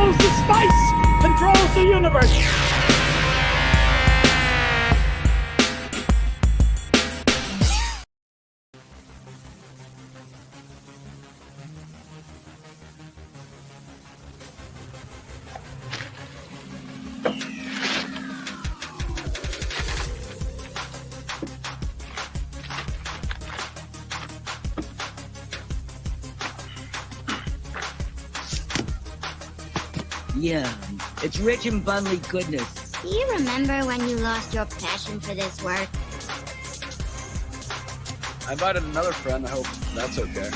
knows the spice controls the universe. Yeah, it's rich in bubbly goodness. Do you remember when you lost your passion for this work? I invited another friend. I hope that's okay.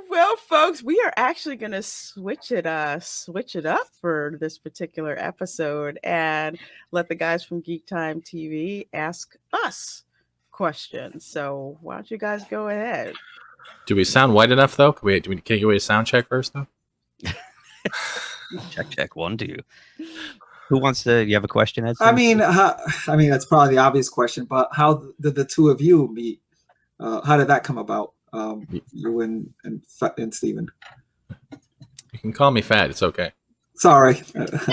Well, folks, we are actually going to switch it up for this particular episode and let the guys from Geek Time TV ask us questions. So why don't you guys go ahead? Do we sound white enough though? Can you get a sound check first though? check 1 2. Who wants to? You have a question, Edson? I mean, that's probably the obvious question, but how did the two of you meet? How did that come about? You and Steven. You can call me fat. It's okay. Sorry.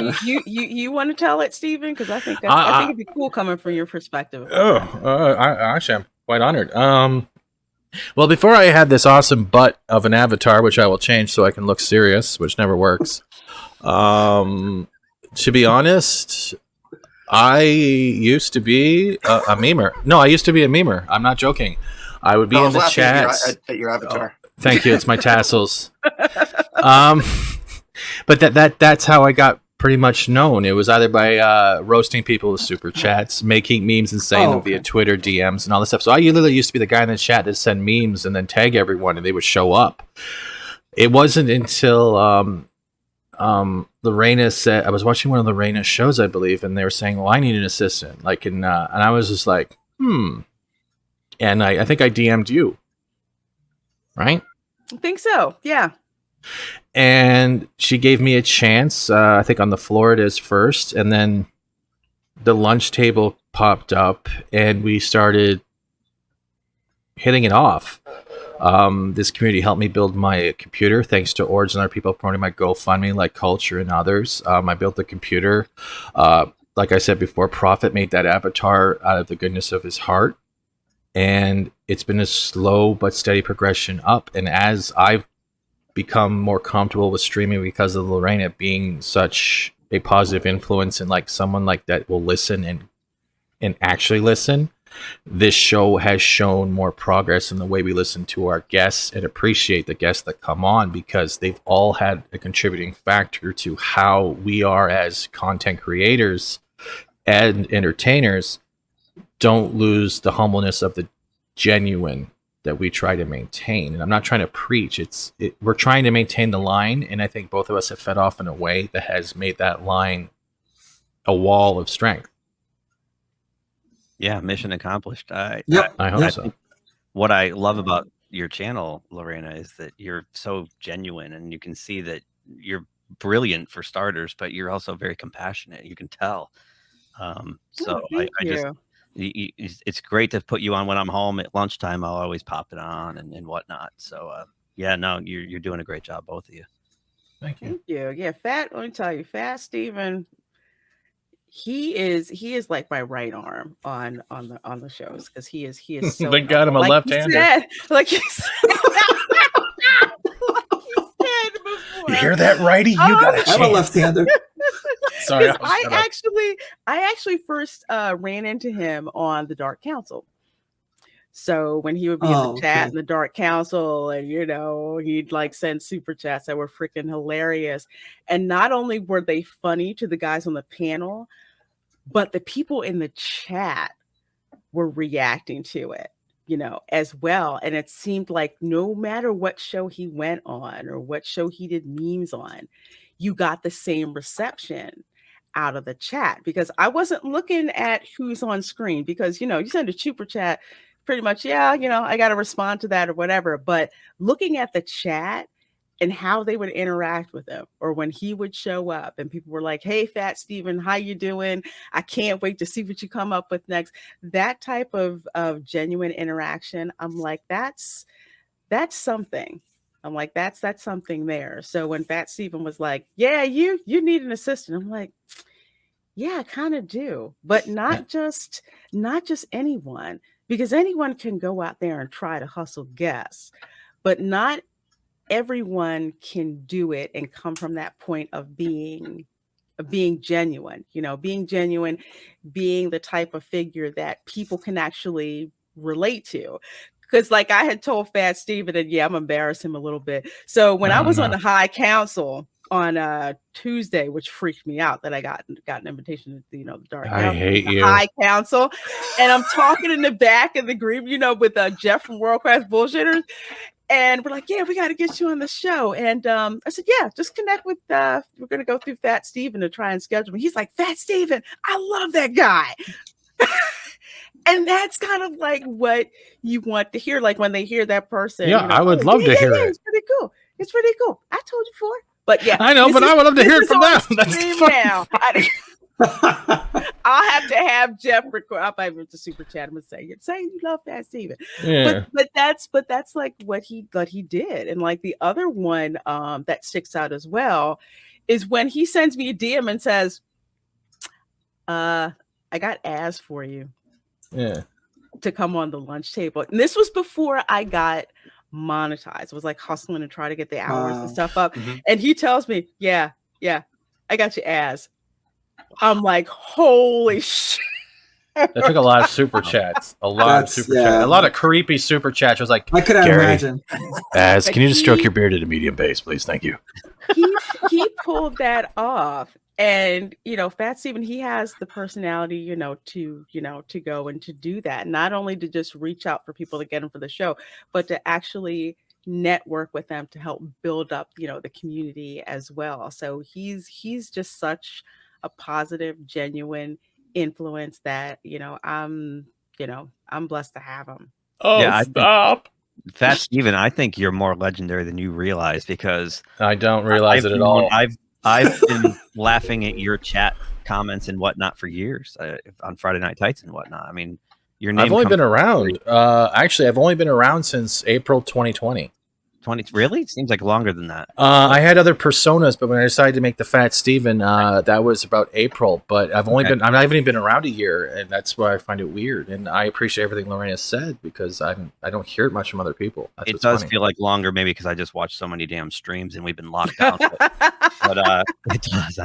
you want to tell it, Steven? Because I think it'd be cool coming from your perspective. Actually, I'm quite honored. Well, before I had this awesome butt of an avatar, which I will change so I can look serious, which never works. To be honest, I used to be a memer. No, I used to be a memer. I'm not joking. I would be in the chat at your avatar. Oh, thank you. It's my tassels. But that's how I got pretty much known. It was either by roasting people with super chats, making memes and saying them via Twitter DMs and all this stuff. So I literally used to be the guy in the chat that send memes and then tag everyone, and they would show up. It wasn't until Lorena said, I was watching one of Lorena's shows, I believe, and they were saying, "Well, I need an assistant." And I was just like, And I think I DM'd you, right? I think so, yeah. And she gave me a chance, I think on the floor it is first, and then the lunch table popped up, and we started hitting it off. This community helped me build my computer, thanks to Ords and other people promoting my GoFundMe, like Culture and others. I built the computer. Like I said before, Prophet made that avatar out of the goodness of his heart. And it's been a slow but steady progression up. And as I've become more comfortable with streaming because of Lorena being such a positive influence and like someone like that will listen and actually listen, this show has shown more progress in the way we listen to our guests and appreciate the guests that come on, because they've all had a contributing factor to how we are as content creators and entertainers. Don't lose the humbleness of the genuine that we try to maintain. And I'm not trying to preach. We're trying to maintain the line, and I think both of us have fed off in a way that has made that line a wall of strength. Yeah, mission accomplished. I hope so. What I love about your channel, Lorena, is that you're so genuine, and you can see that you're brilliant for starters, but you're also very compassionate. You can tell. It's great to put you on when I'm home at lunchtime. I'll always pop it on and whatnot. So you're doing a great job, both of you. Thank you. Thank you. Yeah, Fat. Let me tell you, Fat Steven. He is like my right arm on the shows, because he is so. Thank God I'm a left-hander. Like you said. You hear that, righty? You got a chance. I'm a left-hander. Sorry, I actually first ran into him on the Dark Council. So when he would be in the chat in the Dark Council, and he'd like send super chats that were freaking hilarious. And not only were they funny to the guys on the panel, but the people in the chat were reacting to it, as well. And it seemed like no matter what show he went on or what show he did memes on, you got the same reception out of the chat, because I wasn't looking at who's on screen, because, you send a super chat pretty much. Yeah. I got to respond to that or whatever. But looking at the chat and how they would interact with him, or when he would show up and people were like, "Hey, Fat Steven, how you doing? I can't wait to see what you come up with next." That type of genuine interaction, I'm like, that's something. I'm like, that's something there. So when Fat Steven was like, "Yeah, you need an assistant," I'm like, yeah, I kind of do, but not just anyone, because anyone can go out there and try to hustle guests, but not everyone can do it and come from that point of being genuine, being genuine, being the type of figure that people can actually relate to. Because like I had told Fat Steven, and yeah, I'm embarrassing him a little bit. So when I was on the High Council on Tuesday, which freaked me out that I got an invitation to the Dark Council, the High Council, and I'm talking in the back of the group, with Jeff from World Class Bullshitters. And we're like, "Yeah, we got to get you on the show." And I said, "Yeah, just connect with, we're going to go through Fat Steven to try and schedule me." He's like, "Fat Steven, I love that guy." And that's kind of like what you want to hear. Like when they hear that person. Yeah, I would love to hear it. It's pretty cool. It's pretty cool. I told you before. But yeah. I know, but I would love to hear it from them. That's now. I'll have to have Jeff record. I'll probably with the super chat. I'm gonna say you love Fat Steven. Yeah. But that's like what he did. And like the other one that sticks out as well is when he sends me a DM and says, "I got ads for you." Yeah. To come on the lunch table. And this was before I got monetized. It was like hustling and trying to get the hours and stuff up. Mm-hmm. And he tells me, yeah, I got your ass. I'm like, holy shit. That took a lot of super chats. A lot of creepy super chats. I was like, I could imagine. As, can you just stroke your beard at a medium pace, please? Thank you. He pulled that off. And Fat Steven, he has the personality, to go and to do that. Not only to just reach out for people to get them for the show, but to actually network with them to help build up, the community as well. So he's just such a positive, genuine influence that I'm blessed to have him. Oh, yeah, stop. Fat Steven, I think you're more legendary than you realize, because I don't realize it at all. I've been laughing at your chat comments and whatnot for years on Friday Night Tights and whatnot. I mean, your name. I've only been around. Actually, I've only been around since April 2020. Really? It seems like longer than that. I had other personas, but when I decided to make the Fat Steven, that was about April. But I've only been. I haven't even been around a year, and that's why I find it weird. And I appreciate everything Lorena said, because I don't hear it much from other people. It does feel like longer, maybe because I just watched so many damn streams and we've been locked down. but it does.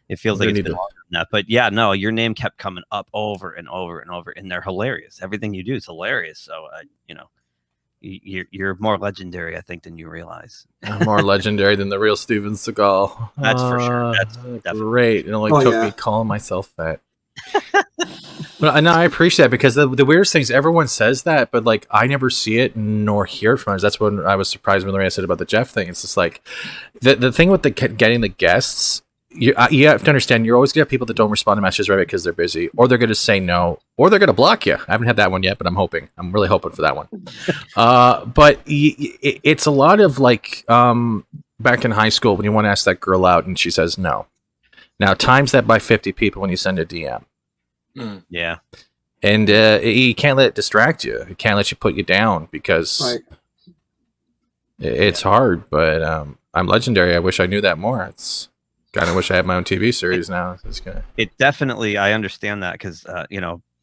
It feels like it's been longer than that. But yeah, no, your name kept coming up over and over and over, and they're hilarious. Everything you do is hilarious. So you're more legendary, I think, than you realize. I'm more legendary than the real Steven Seagal. That's for sure. That's definitely great. It only took me calling myself fat. But I appreciate that, because the weirdest thing is everyone says that, but like I never see it nor hear from others. That's when I was surprised when Lorena said about the Jeff thing. It's just like the thing with getting the guests. You have to understand, you're always going to have people that don't respond to messages right away because they're busy, or they're going to say no, or they're going to block you. I haven't had that one yet, but I'm really hoping for that one. But it's a lot of like back in high school when you want to ask that girl out and she says no. Now times that by 50 people when you send a DM. Yeah. And you can't let it distract you. It can't let you put you down, because it's hard. But I'm legendary. I wish I knew that more. It's kind of wish I had my own TV series now. It definitely, I understand that, because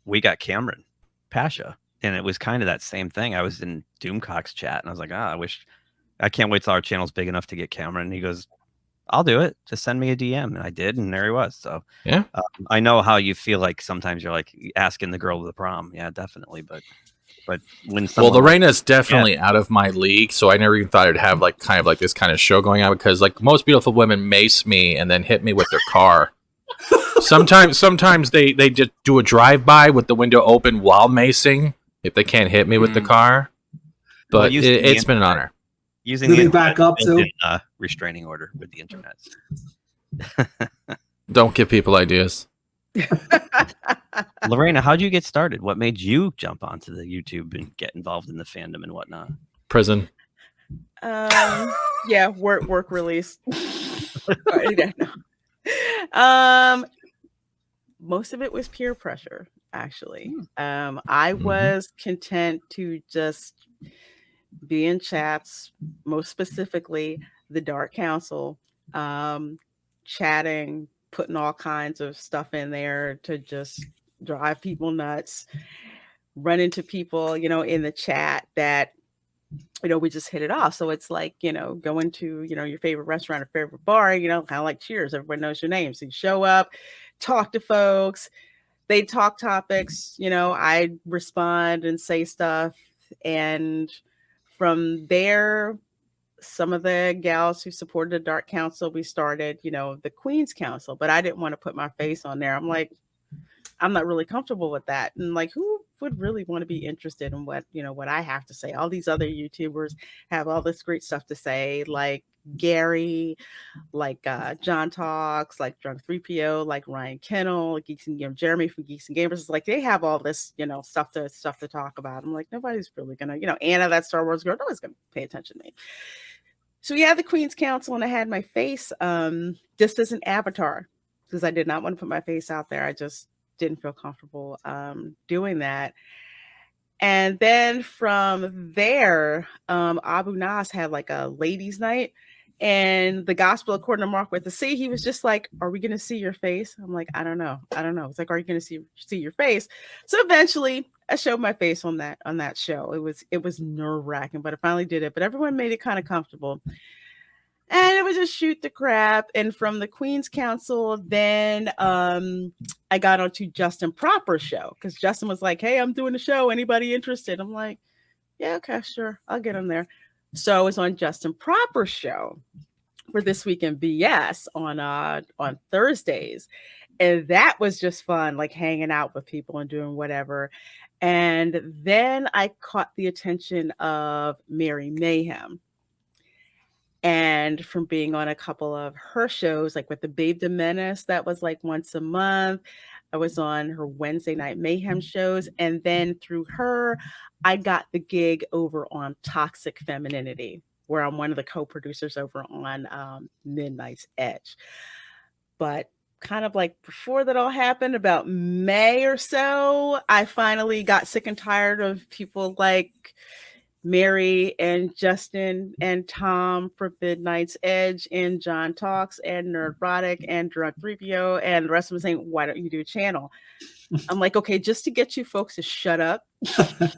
we got Cameron Pasha, and it was kind of that same thing. I was in Doomcock's chat, and I was like, I can't wait till our channel's big enough to get Cameron. And he goes, I'll do it. Just send me a DM. And I did, and there he was. So yeah, I know how you feel like sometimes you're like asking the girl to the prom. Yeah, definitely. But when Lorena's definitely out of my league, so I never even thought I'd have like kind of like this kind of show going on, because like most beautiful women mace me and then hit me with their car. Sometimes they just do a drive-by with the window open while macing if they can't hit me with the car. But it's been an honor. Using the back up to restraining order with the internet. Don't give people ideas. Lorena, how'd you get started? What made you jump onto the YouTube and get involved in the fandom and whatnot? Prison. Yeah, work release. Most of it was peer pressure, actually. I was content to just be in chats, most specifically the Dark Council, chatting, putting all kinds of stuff in there to just drive people nuts, run into people, in the chat that, we just hit it off. So it's like, going to, your favorite restaurant or favorite bar, kind of like Cheers. Everyone knows your name. So you show up, talk to folks, they talk topics, I respond and say stuff. And from there, some of the gals who supported the Dark Council, we started, the Queen's Council, but I didn't want to put my face on there. I'm like, I'm not really comfortable with that. And like, who would really want to be interested in what, what I have to say? All these other YouTubers have all this great stuff to say, like Gary, like John Talks, like Drunk 3PO, like Ryan Kennel, Geeks and Gamers, Jeremy from Geeks and Gamers. It's like they have all this, stuff to talk about. I'm like, nobody's really gonna, Anna, that Star Wars girl, nobody's gonna pay attention to me. So we had the Queen's Council, and I had my face just as an avatar because I did not want to put my face out there. I just didn't feel comfortable doing that. And then from there, Abu Nas had like a ladies' night, and the Gospel According to Mark with the C, he was just like, "Are we going to see your face?" I'm like, I don't know. It's like, "Are you going to see your face?" So eventually, I showed my face on that show. It was nerve-wracking, but I finally did it. But everyone made it kind of comfortable. And it was just shoot the crap. And from the Queen's Council, then I got onto Justin Proper's show because Justin was like, "Hey, I'm doing a show. Anybody interested?" I'm like, "Yeah, okay, sure. I'll get him there." So I was on Justin Proper's show for This Week in BS on Thursdays. And that was just fun, like hanging out with people and doing whatever. And then I caught the attention of Mary Mayhem. And from being on a couple of her shows, like with the Babe the Menace, that was like once a month. I was on her Wednesday Night Mayhem shows. And then through her, I got the gig over on Toxic Femininity, where I'm one of the co-producers over on Midnight's Edge. But kind of like before that all happened, about May or so, I finally got sick and tired of people like Mary and Justin and Tom for Midnight's Edge and John Talks and Nerdrotic and Drunk 3PO and the rest of them saying, "Why don't you do a channel?" I'm like, okay, just to get you folks to shut up, I'm going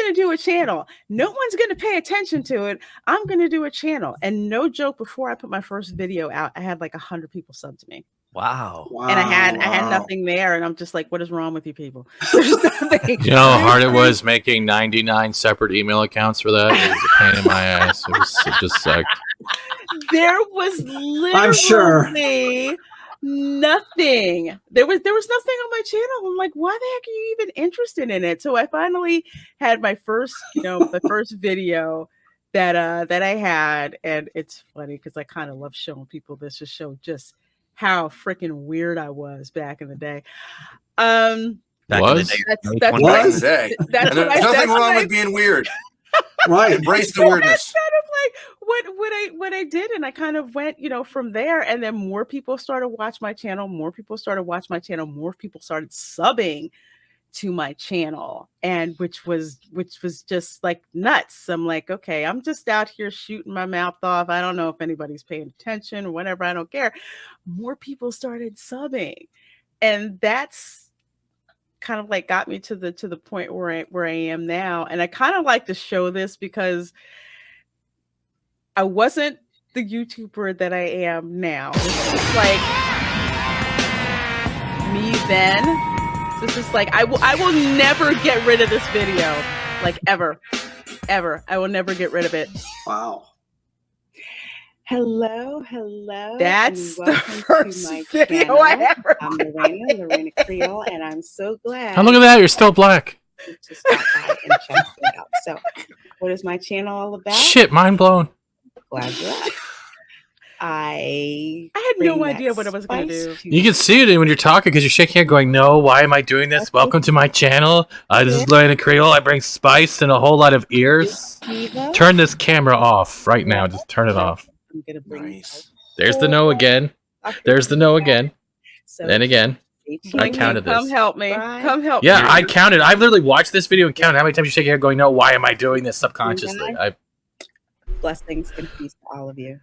to do a channel. No one's going to pay attention to it. I'm going to do a channel. And no joke, before I put my first video out, I had like 100 people sub to me. Wow. And I had nothing there. And I'm just like, what is wrong with you people? You know how hard it was making 99 separate email accounts for that? It was a pain in my ass. It just sucked. There was literally I'm sure nothing. There was nothing on my channel. I'm like, why the heck are you even interested in it? So I finally had my first, the first video that I had. And it's funny because I kind of love showing people this to show just how freaking weird I was back in the day. Back in the day, that's what what I say. That's what There's nothing wrong with being weird. Right. Embrace the weirdness. That's kind of like what I did, and I kind of went, from there, and then more people started watch my channel. More people started subbing to my channel, and which was just like nuts. I'm like, okay, I'm just out here shooting my mouth off. I don't know if anybody's paying attention or whatever. I don't care. More people started subbing, and that's kind of like got me to the point where I am now. And I kind of like to show this because I wasn't the YouTuber that I am now. This is like me then. This is like I will never get rid of this video, like ever. I will never get rid of it. Wow. Hello. That's and the welcome first to my video channel. I ever I'm Reina Creole, and I'm so glad And look at that, you're still black. to stop by and check it out. So, what is my channel all about? Shit, mind blown. Glad you asked. I had no idea what I was going to do. You can see it when you're talking because you're shaking your head going, no, why am I doing this? Welcome to my channel. This is Reina Creole. I bring spice and a whole lot of ears. Turn this camera off right now. Just turn it off. I'm gonna bring There's the no again. There's the no again. And again. I counted this. Come help me. Come help me. Yeah, I counted. I've literally watched this video and counted how many times you shake your head going, no, why am I doing this subconsciously? Blessings and peace to all of you.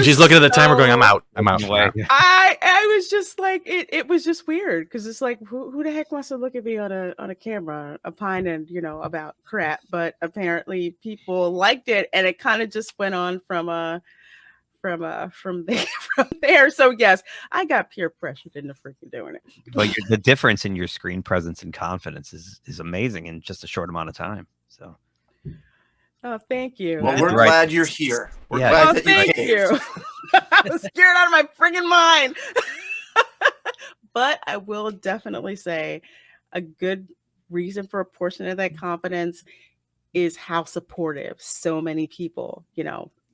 She's looking at the timer going, I'm out. I was just like, it was just weird because it's like, who the heck wants to look at me on a camera opining, about crap? But apparently people liked it, and it kind of just went on from there. So yes, I got peer pressured into freaking doing it. But the difference in your screen presence and confidence is amazing in just a short amount of time. So. Oh, thank you. Well, we're glad you're here. We're glad that thank you. I was scared out of my friggin' mind. But I will definitely say a good reason for a portion of that confidence is how supportive so many people,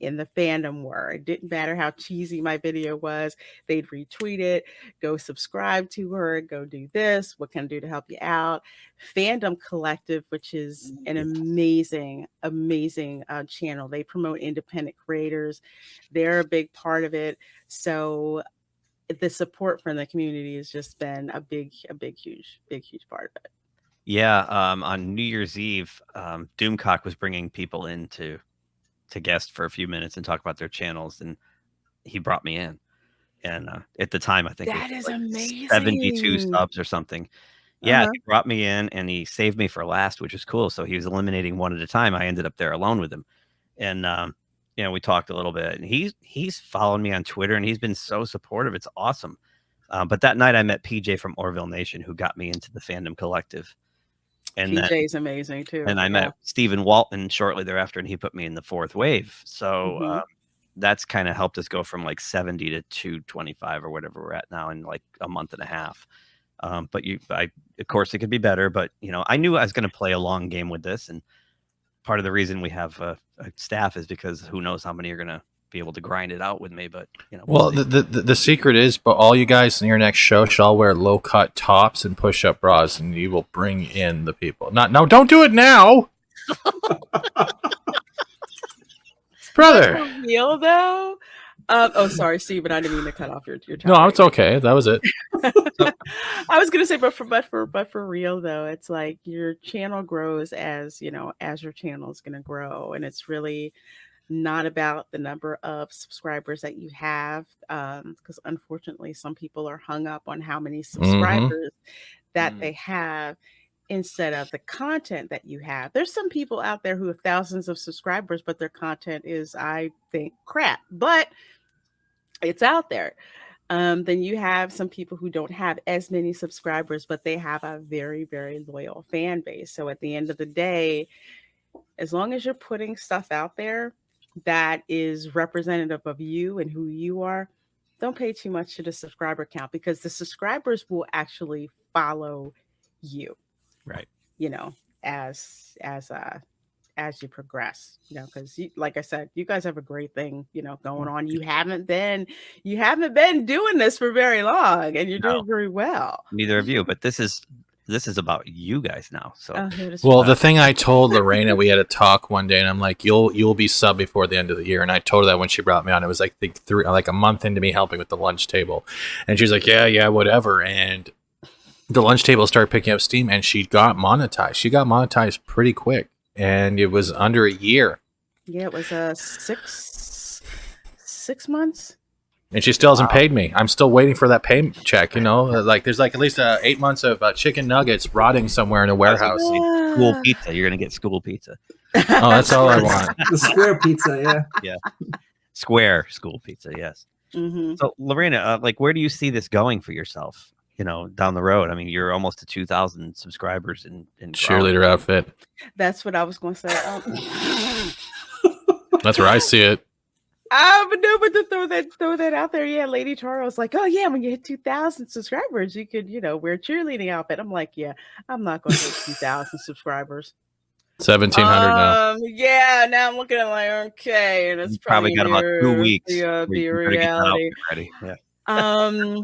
in the fandom were. It didn't matter how cheesy my video was. They'd retweet it, go subscribe to her, go do this. What can I do to help you out? Fandom Collective, which is an amazing channel. They promote independent creators. They're a big part of it. So the support from the community has just been a big, huge part of it. Yeah. On New Year's Eve, Doomcock was bringing people in to guest for a few minutes and talk about their channels, and he brought me in, and at the time I think that is amazing, 72 subs or something. He brought me in and he saved me for last, which was cool. So he was eliminating one at a time. I ended up there alone with him, and we talked a little bit, and he's following me on Twitter, and he's been so supportive. It's awesome. But that night I met PJ from Orville Nation, who got me into the Fandom Collective. And PJ's amazing too. And I met Stephen Walton shortly thereafter, and he put me in the fourth wave. So that's kind of helped us go from like 70 to 225 or whatever we're at now in like a month and a half. But of course, it could be better. But I knew I was going to play a long game with this, and part of the reason we have a staff is because who knows how many are going to be able to grind it out with me. But well, the secret is, but all you guys in your next show should all wear low cut tops and push up bras, and you will bring in the people. No, don't do it now, brother. That's for real though. Sorry, Steven, I didn't mean to cut off your time. No, it's okay. That was it. I was gonna say, but for real though, it's like your channel grows as as your channel is gonna grow, and it's really not about the number of subscribers that you have, because unfortunately some people are hung up on how many subscribers that they have instead of the content that you have. There's some people out there who have thousands of subscribers, but their content is, I think, crap, but it's out there. Then you have some people who don't have as many subscribers, but they have a very, very loyal fan base. So at the end of the day, as long as you're putting stuff out there that is representative of you and who you are, don't pay too much to the subscriber count, because the subscribers will actually follow you, right? As you progress, because like I said, you guys have a great thing going on. You haven't been doing this for very long, and you're doing very well. Neither of you, but this is about you guys now. So the thing I told Lorena, we had a talk one day, and I'm like, you'll be sub before the end of the year. And I told her that when she brought me on. It was like a month into me helping with the lunch table, and she's like, yeah, whatever. And the lunch table started picking up steam, and she got monetized. She got monetized pretty quick, and it was under a year. Yeah, it was 6 months. And she still hasn't paid me. I'm still waiting for that payment check. Like there's like at least 8 months of chicken nuggets rotting somewhere in a warehouse. School pizza. You're gonna get school pizza. Oh, that's all I want. The square pizza, yeah. Square school pizza, yes. So Lorena, where do you see this going for yourself? Down the road. I mean, you're almost to 2,000 subscribers in cheerleader outfit. That's what I was going to say. That's where I see it. But to throw that out there, yeah. Lady Tara was like, "Oh yeah, when you hit 2,000 subscribers, you could, wear a cheerleading outfit." I'm like, "Yeah, I'm not going to hit 2,000 subscribers." 1,700 now. Yeah, now I'm looking at like, okay, and it's You probably got about 2 weeks. The where you better get that reality. outfit ready. Yeah.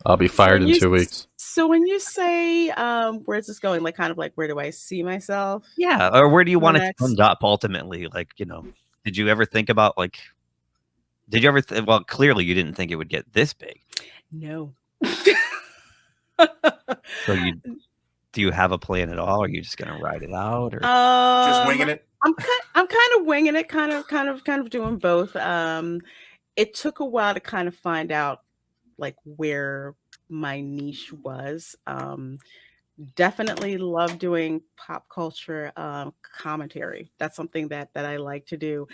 I'll be fired in 2 weeks. So when you say, where's this going? Like, kind of like, where do I see myself? Yeah, or where do you want it to Next. end up ultimately? Like, did you ever think about well, clearly you didn't think it would get this big. No. So do you have a plan at all? Or are you just gonna ride it out, or Just winging it? I'm kind of winging it, kind of doing both. It took a while to kind of find out like where my niche was. Definitely love doing pop culture commentary. That's something that I like to do,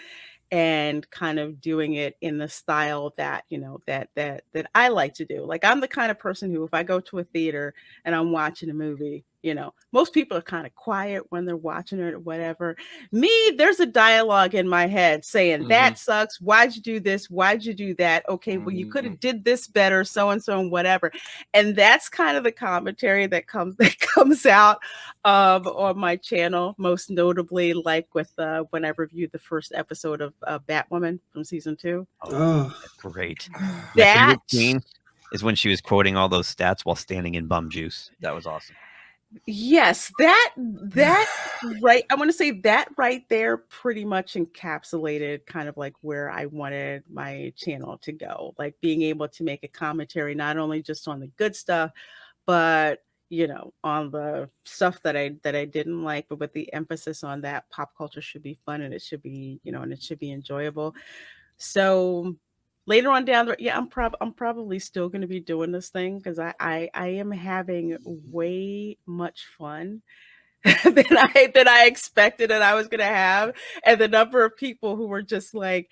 and kind of doing it in the style that that I like to do. Like, I'm the kind of person who, if I go to a theater and I'm watching a movie, most people are kind of quiet when they're watching it or whatever. Me, there's a dialogue in my head saying, that sucks. Why'd you do this? Why'd you do that? Okay, well, you could have did this better, so and so and whatever. And that's kind of the commentary that comes out on my channel, most notably like with when I reviewed the first episode of Batwoman from season 2. Oh, great. That My favorite scene is when she was quoting all those stats while standing in bum juice. That was awesome. Yes, that right. I want to say that right there pretty much encapsulated kind of like where I wanted my channel to go. Like, being able to make a commentary not only just on the good stuff, but on the stuff that I didn't like, but with the emphasis on that pop culture should be fun, and it should be and it should be enjoyable. So later on down the road, yeah, I'm probably still going to be doing this thing, because I am having way much fun than I expected that I was going to have, and the number of people who were just like,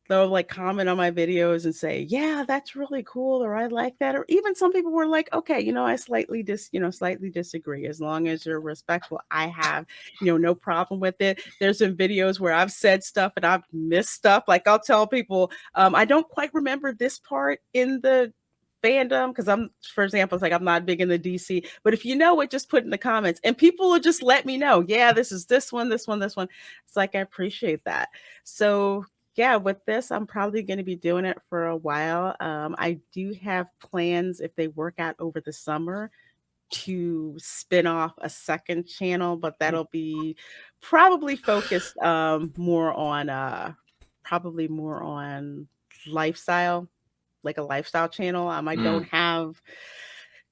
they'll like comment on my videos and say, yeah, that's really cool, or I like that, or even some people were like, okay, I slightly disagree. As long as you're respectful, I have no problem with it. There's some videos where I've said stuff and I've missed stuff. Like, I'll tell people, I don't quite remember this part in the fandom, because for example, it's like, I'm not big in the DC, but if it, just put in the comments, and people will just let me know, yeah, this is this one. It's like, I appreciate that. So yeah, with this, I'm probably going to be doing it for a while. I do have plans, if they work out over the summer, to spin off a second channel, but that'll be probably focused more on lifestyle, like a lifestyle channel. I don't have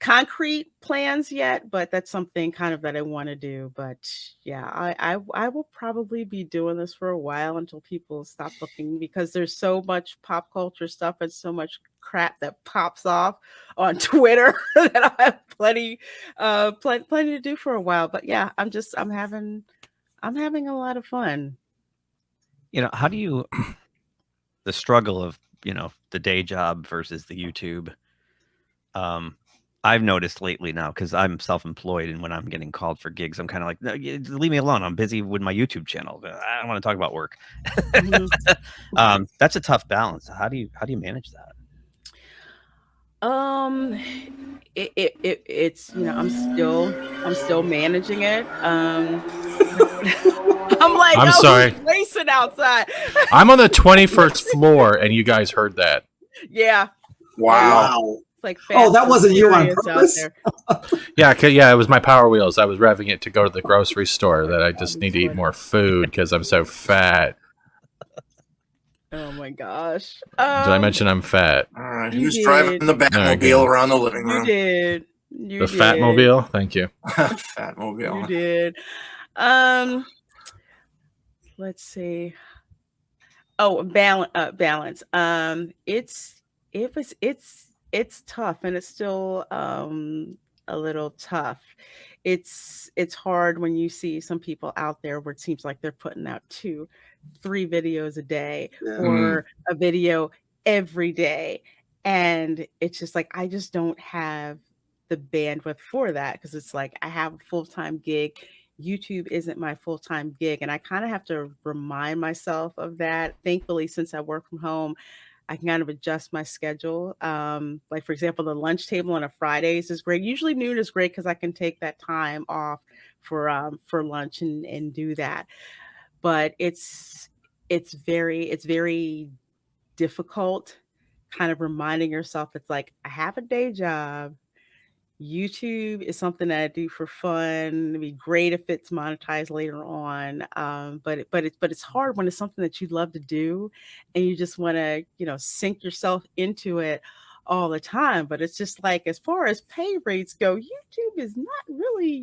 concrete plans yet, but that's something kind of that I want to do. But yeah, I will probably be doing this for a while until people stop looking, because there's so much pop culture stuff and so much crap that pops off on Twitter that I have plenty to do for a while. But yeah, I'm having a lot of fun. How do you the struggle of the day job versus the YouTube? I've noticed lately now, because I'm self-employed, and when I'm getting called for gigs, I'm kind of like, no, leave me alone. I'm busy with my YouTube channel. I don't want to talk about work. That's a tough balance. How do you manage that? It's I'm still managing it. I'm like, I'm sorry, who's racing outside? I'm on the 21st floor, and you guys heard that. Yeah. Wow. Like, that wasn't you on purpose. Yeah, it was my Power Wheels. I was revving it to go to the grocery store. That I just need to eat more food because I'm so fat. Oh my gosh! Did I mention I'm fat? Who's driving the Batmobile around the living room? You did. The Fatmobile. Thank you. Fatmobile. You did. Let's see. Oh, balance. It's tough, and it's still a little tough. It's hard when you see some people out there where it seems like they're putting out 2-3 videos a day, or a video every day, and it's just like, I just don't have the bandwidth for that, because it's like, I have a full-time gig. YouTube isn't my full-time gig, and I kind of have to remind myself of that. Thankfully, since I work from home, I can kind of adjust my schedule. Like for example, the lunch table on a Fridays is great. Usually noon is great because I can take that time off for lunch and do that. But it's very difficult kind of reminding yourself it's like I have a day job. YouTube is something that I do for fun. It'd be great if it's monetized later on. But it's hard when it's something that you love to do and you just want to, sink yourself into it all the time. But it's just like as far as pay rates go, YouTube is not really,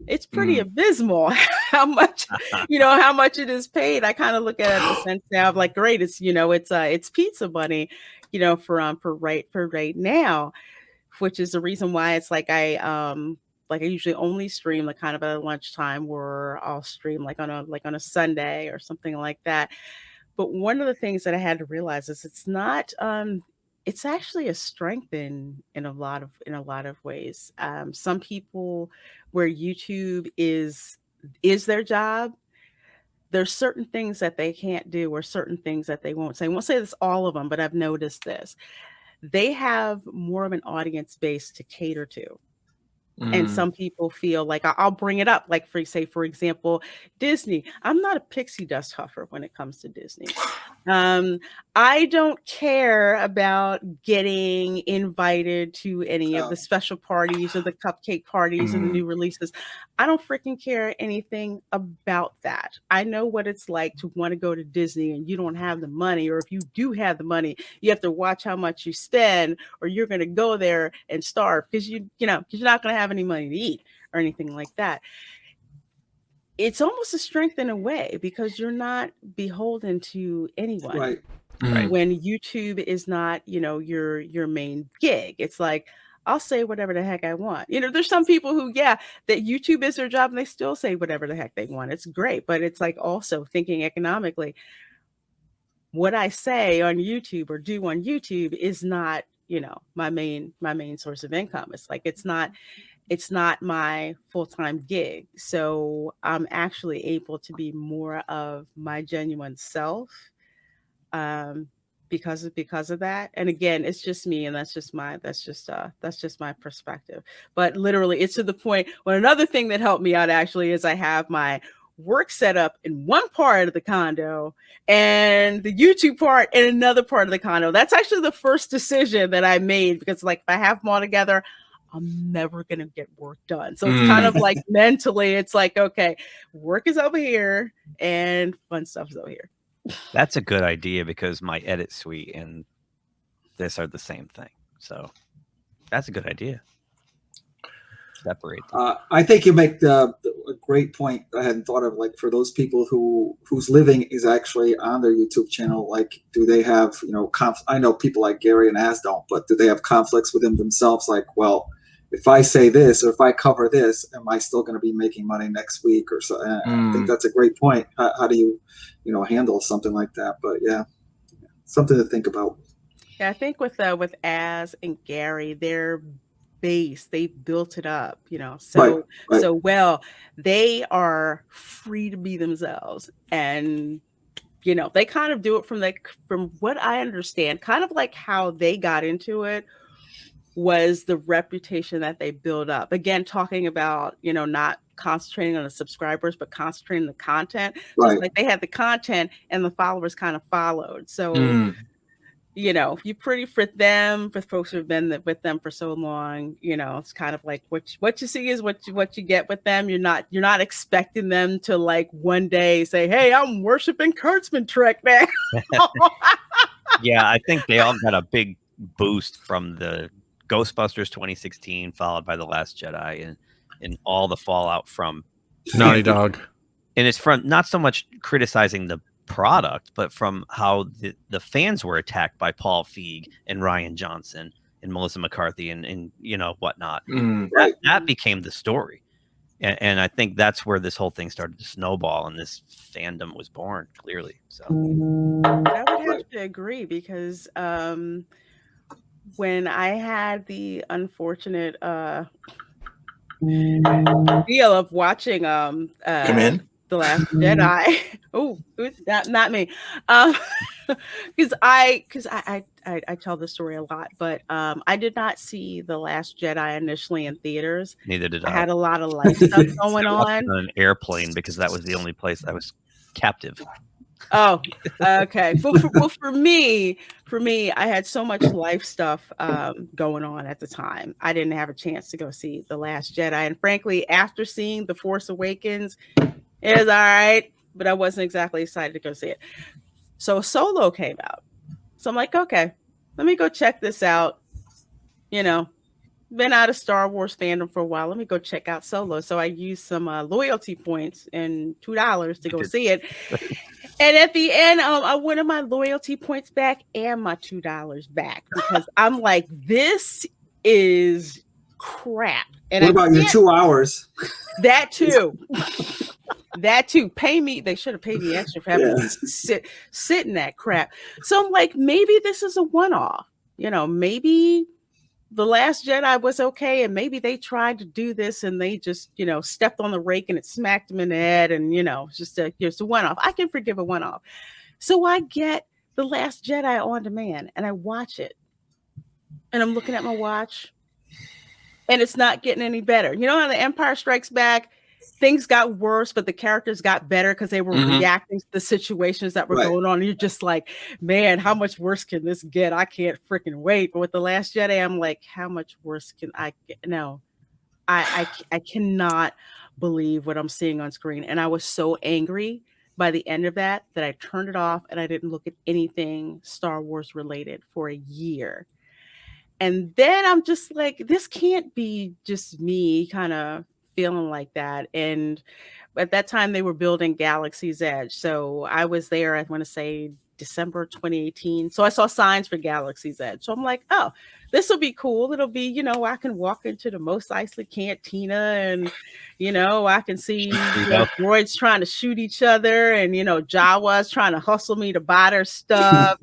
it's pretty abysmal how much how much it is paid. I kind of look at it in the sense now of like, great, it's it's pizza money, for right now, which is the reason why it's like I usually only stream like kind of at lunchtime, or I'll stream like on a Sunday or something like that. But one of the things that I had to realize is it's not it's actually a strength in a lot of ways. Some people where YouTube is their job, there's certain things that they can't do or certain things that they won't say. I won't say this all of them, but I've noticed this. They have more of an audience base to cater to. And some people feel like I'll bring it up, like for example, Disney. I'm not a pixie dust huffer when it comes to Disney. I don't care about getting invited to any of the special parties or the cupcake parties or the new releases. I don't freaking care anything about that. I know what it's like to want to go to Disney and you don't have the money, or if you do have the money, you have to watch how much you spend, or you're going to go there and starve because you're not going to have any money to eat or anything like that. It's almost a strength in a way because you're not beholden to anyone. Right. When YouTube is not, your main gig. It's like, I'll say whatever the heck I want. There's some people who, that YouTube is their job and they still say whatever the heck they want. It's great. But it's like also thinking economically, what I say on YouTube or do on YouTube is not, my main source of income. It's like, it's not my full-time gig. So I'm actually able to be more of my genuine self because of that. And again, it's just me, and that's just my perspective. But literally it's to the point when another thing that helped me out actually is I have my work set up in one part of the condo and the YouTube part in another part of the condo. That's actually the first decision that I made, because like if I have them all together, I'm never going to get work done. So it's kind of like mentally, it's like, okay, work is over here and fun stuff is over here. That's a good idea because my edit suite and this are the same thing. So that's a good idea. Separate them. I think you make a great point. I hadn't thought of, like, for those people whose living is actually on their YouTube channel. Like, do they have, I know people like Gary and Az don't, but do they have conflicts within themselves? Like, well, if I say this or if I cover this, am I still going to be making money next week or so? I think that's a great point. How do you, handle something like that? But yeah, something to think about. Yeah, I think with Az and Gary, their base, they built it up, so well. They are free to be themselves, and they kind of do it from what I understand, kind of like how they got into it was the reputation that they build up. Again, talking about, not concentrating on the subscribers, but concentrating on the content. Right. So like they had the content and the followers kind of followed. So, you pretty for folks who've been with them for so long, it's kind of like what you see is what you get with them. You're not expecting them to like one day say, "Hey, I'm worshiping Kurtzman Trek now." Yeah, I think they all got a big boost from the Ghostbusters 2016, followed by The Last Jedi, and all the fallout from Naughty Dog. And it's from not so much criticizing the product, but from how the fans were attacked by Paul Feig and Rian Johnson and Melissa McCarthy and whatnot. That became the story. And I think that's where this whole thing started to snowball and this fandom was born, clearly. So I would have to agree because when I had the unfortunate deal of watching The Last Jedi. Oh, not me. because I tell this story a lot, but I did not see The Last Jedi initially in theaters. Neither did I. I had a lot of life stuff going I watched it on. on an airplane because that was the only place I was captive. Oh, okay. For me, I had so much life stuff going on at the time. I didn't have a chance to go see The Last Jedi, and frankly, after seeing The Force Awakens, it was all right, but I wasn't exactly excited to go see it. So Solo came out. So I'm like, okay, let me go check this out. You know, been out of Star Wars fandom for a while. Let me go check out Solo. So I used some loyalty points and $2 to go see it. And at the end, I wanted my loyalty points back and my $2 back because I'm like, this is crap. And what about your 2 hours? That too. That too. Pay me. They should have paid me extra for having to sit in that crap. So I'm like, maybe this is a one-off. You know, maybe The Last Jedi was okay, and maybe they tried to do this and they just, you know, stepped on the rake and it smacked them in the head, and you know, just a one-off. I can forgive a one-off. So I get The Last Jedi on demand and I watch it, and I'm looking at my watch, and it's not getting any better. You know how The Empire Strikes Back, things got worse, but the characters got better because they were reacting to the situations that were going on. And you're just like, man, how much worse can this get? I can't freaking wait. But with The Last Jedi, I'm like, how much worse can I get? No, I cannot believe what I'm seeing on screen. And I was so angry by the end of that I turned it off and I didn't look at anything Star Wars related for a year. And then I'm just like, this can't be just me kind of feeling like that. And at that time they were building Galaxy's Edge, so I was there, I want to say December 2018. So I saw signs for Galaxy's Edge, so I'm like, oh, this will be cool. It'll be, you know, I can walk into the Mos Eisley Cantina and, you know, I can see droids trying to shoot each other, and, you know, Jawas trying to hustle me to buy their stuff.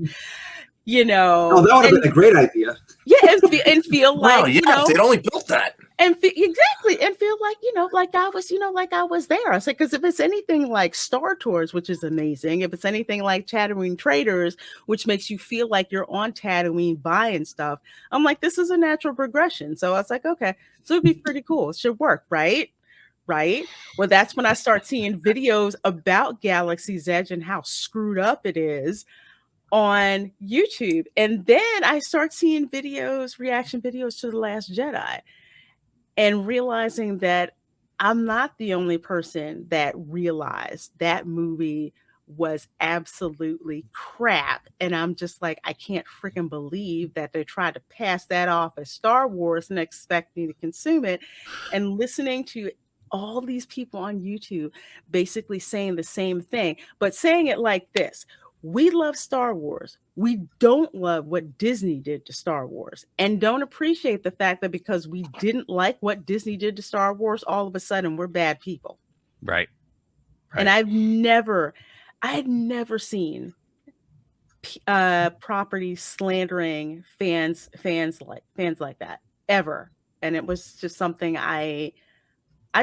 You know, oh, that would have been a great idea. Yeah, and feel like, wow, yeah, you know, they'd only built that. And exactly, and feel like, you know, like I was, you know, like I was there. I was like, because if it's anything like Star Tours, which is amazing, if it's anything like Tatooine Traders, which makes you feel like you're on Tatooine buying stuff, I'm like, this is a natural progression. So I was like, okay, so it'd be pretty cool. It should work, right? Well, that's when I start seeing videos about Galaxy's Edge and how screwed up it is on YouTube. And then I start seeing videos, reaction videos to The Last Jedi, and realizing that I'm not the only person that realized that movie was absolutely crap. And I'm just like, I can't freaking believe that they tried to pass that off as Star Wars and expect me to consume it. And listening to all these people on YouTube basically saying the same thing, but saying it like this: we love Star Wars. We don't love what Disney did to Star Wars, and don't appreciate the fact that because we didn't like what Disney did to Star Wars, all of a sudden we're bad people. Right. And I had never seen properties slandering fans like that ever. And it was just something I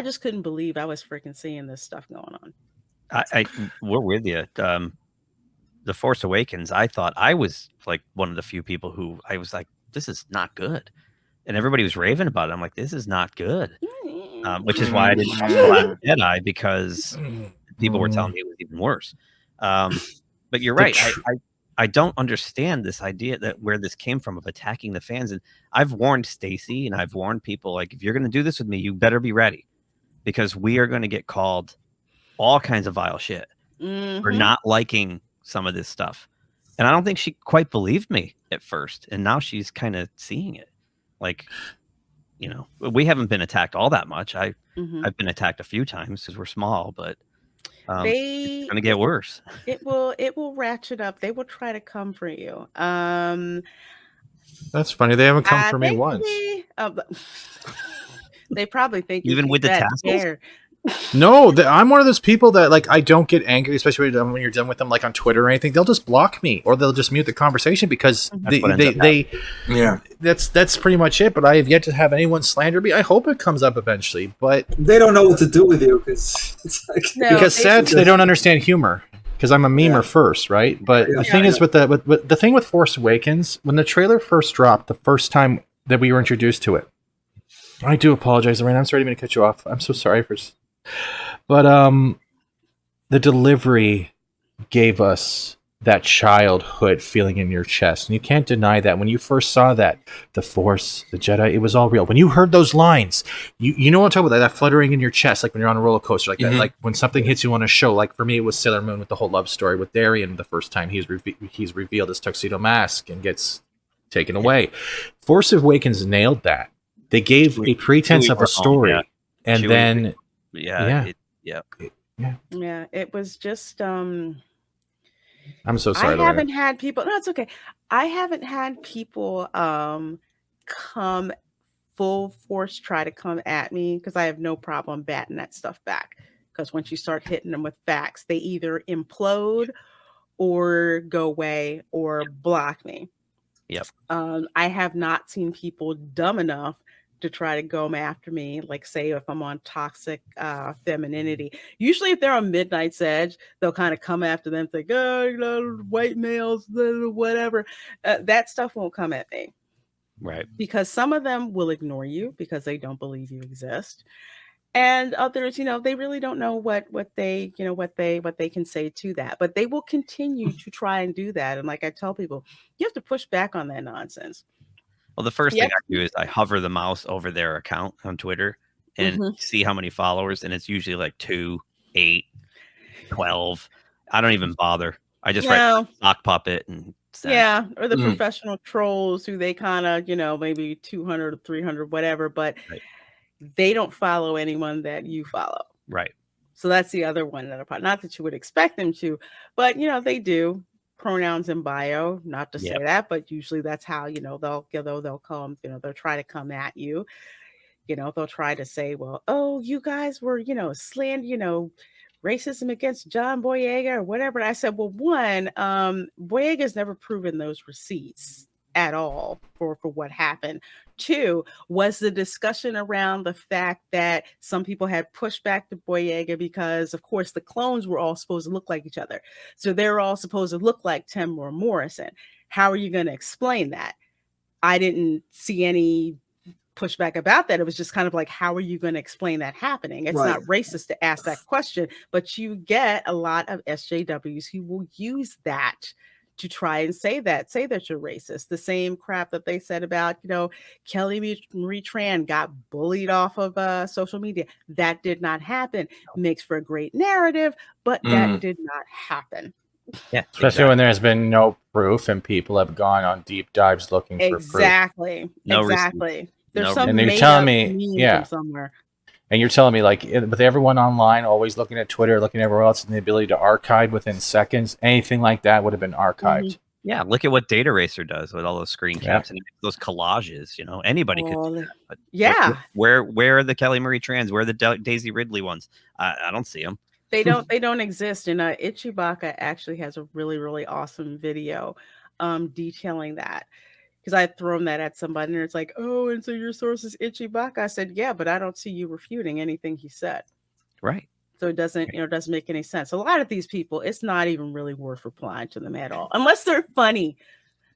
just couldn't believe I was freaking seeing this stuff going on. We're with you. The Force Awakens, I thought I was like one of the few people who I was like, this is not good. And everybody was raving about it. I'm like, this is not good. Which is why I didn't watch The Last Jedi, because people were telling me it was even worse. But you're right. I don't understand this idea that where this came from of attacking the fans. And I've warned Stacey and I've warned people, like, if you're going to do this with me, you better be ready, because we are going to get called all kinds of vile shit for not liking some of this stuff. And I don't think she quite believed me at first, and now she's kind of seeing it. Like, you know, we haven't been attacked all that much. I've been attacked a few times because we're small, but it's gonna get worse. It will ratchet up. They will try to come for you. That's funny. They haven't come for me once. They probably think even with the tassels. No, I'm one of those people that, like, I don't get angry, especially when you're done with them, like on Twitter or anything. They'll just block me, or they'll just mute the conversation because that's pretty much it. But I have yet to have anyone slander me. I hope it comes up eventually, but they don't know what to do with you because they don't understand humor. because I'm a memer first, right? But the thing is with the thing with Force Awakens, when the trailer first dropped, the first time that we were introduced to it, I do apologize, Lorraine. I'm sorry to cut you off. I'm so sorry but the delivery gave us that childhood feeling in your chest, and you can't deny that. When you first saw that, the Force, the Jedi, it was all real. When you heard those lines, you know what I'm talking about, that fluttering in your chest, like when you're on a roller coaster, like that, like when something hits you on a show. Like for me, it was Sailor Moon with the whole love story with Darien. The first time he's revealed his tuxedo mask and gets taken away. Force Awakens nailed that. They gave a pretense of a story, and then it was just I'm so sorry. I haven't had people. No, it's okay. I haven't had people come full force try to come at me, because I have no problem batting that stuff back. Because once you start hitting them with facts, they either implode or go away or block me. Yep. I have not seen people dumb enough to try to go after me, like say if I'm on toxic femininity. Usually if they're on Midnight's Edge, they'll kind of come after them, think, oh, you know, white males, whatever. That stuff won't come at me. Right. Because some of them will ignore you because they don't believe you exist. And others, you know, they really don't know what they can say to that, but they will continue to try and do that. And like I tell people, you have to push back on that nonsense. Well, the first thing I do is I hover the mouse over their account on Twitter and see how many followers, and it's usually like 2, 8, 12. I don't even bother. I just write sock puppet and send. Yeah, or the professional trolls who they kind of, you know, maybe 200 or 300, whatever, but they don't follow anyone that you follow. Right. So that's the other one that not that you would expect them to, but you know, they do. Pronouns in bio, not to say that, but usually that's how, you know, they'll come, you know, they'll try to come at you, you know, they'll try to say, well, oh, you guys were, you know, racism against John Boyega or whatever. And I said, well, one, Boyega's never proven those receipts at all for what happened. 2 was the discussion around the fact that some people had pushed back to Boyega because, of course, the clones were all supposed to look like each other. So they're all supposed to look like Tamora Morrison. How are you going to explain that? I didn't see any pushback about that. It was just kind of like, how are you going to explain that happening? It's not racist to ask that question, but you get a lot of SJWs who will use that to try and say that you're racist. The same crap that they said about, you know, Kelly Marie Tran got bullied off of social media. That did not happen. Makes for a great narrative, but that did not happen. Yeah, especially when there's been no proof and people have gone on deep dives looking for proof. Exactly. There's some and you're telling me, from somewhere. And you're telling me, like, with everyone online always looking at Twitter, looking everywhere else, and the ability to archive within seconds, anything like that would have been archived. Yeah, look at what Data Racer does with all those screen caps and those collages. You know, anybody could do that. But where are the Kelly Marie Trans? Where are the Daisy Ridley ones? I don't see them. They don't exist. And Ichibaka actually has a really, really awesome video detailing that. Because I had thrown that at somebody and it's like, oh, and so your source is Ichibaka. I said, yeah, but I don't see you refuting anything he said. Right. So it doesn't make any sense. A lot of these people, it's not even really worth replying to them at all, unless they're funny.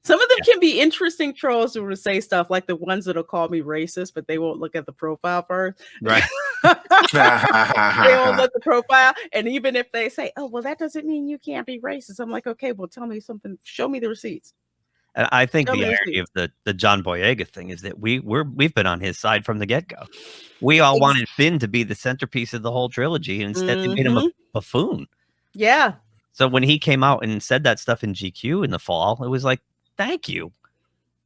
Some of them can be interesting trolls who will say stuff like the ones that'll call me racist, but they won't look at the profile first. Right. They won't look at the profile. And even if they say, oh, well, that doesn't mean you can't be racist. I'm like, okay, well, tell me something. Show me the receipts. And I think the irony of the John Boyega thing is that we've been on his side from the get-go. We all wanted Finn to be the centerpiece of the whole trilogy, and instead they made him a buffoon. Yeah. So when he came out and said that stuff in GQ in the fall, it was like, thank you.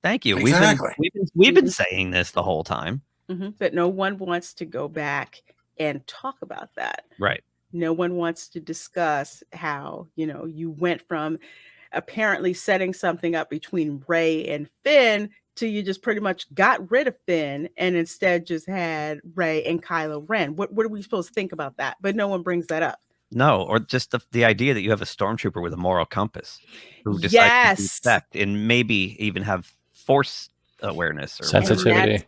Exactly. We've been saying this the whole time. But no one wants to go back and talk about that. Right. No one wants to discuss how, you know, you went from apparently setting something up between Rey and Finn to you just pretty much got rid of Finn and instead just had Rey and Kylo Ren. What are we supposed to think about that? But no one brings that up. No, or just the idea that you have a stormtrooper with a moral compass who decides to respect and maybe even have force awareness or sensitivity.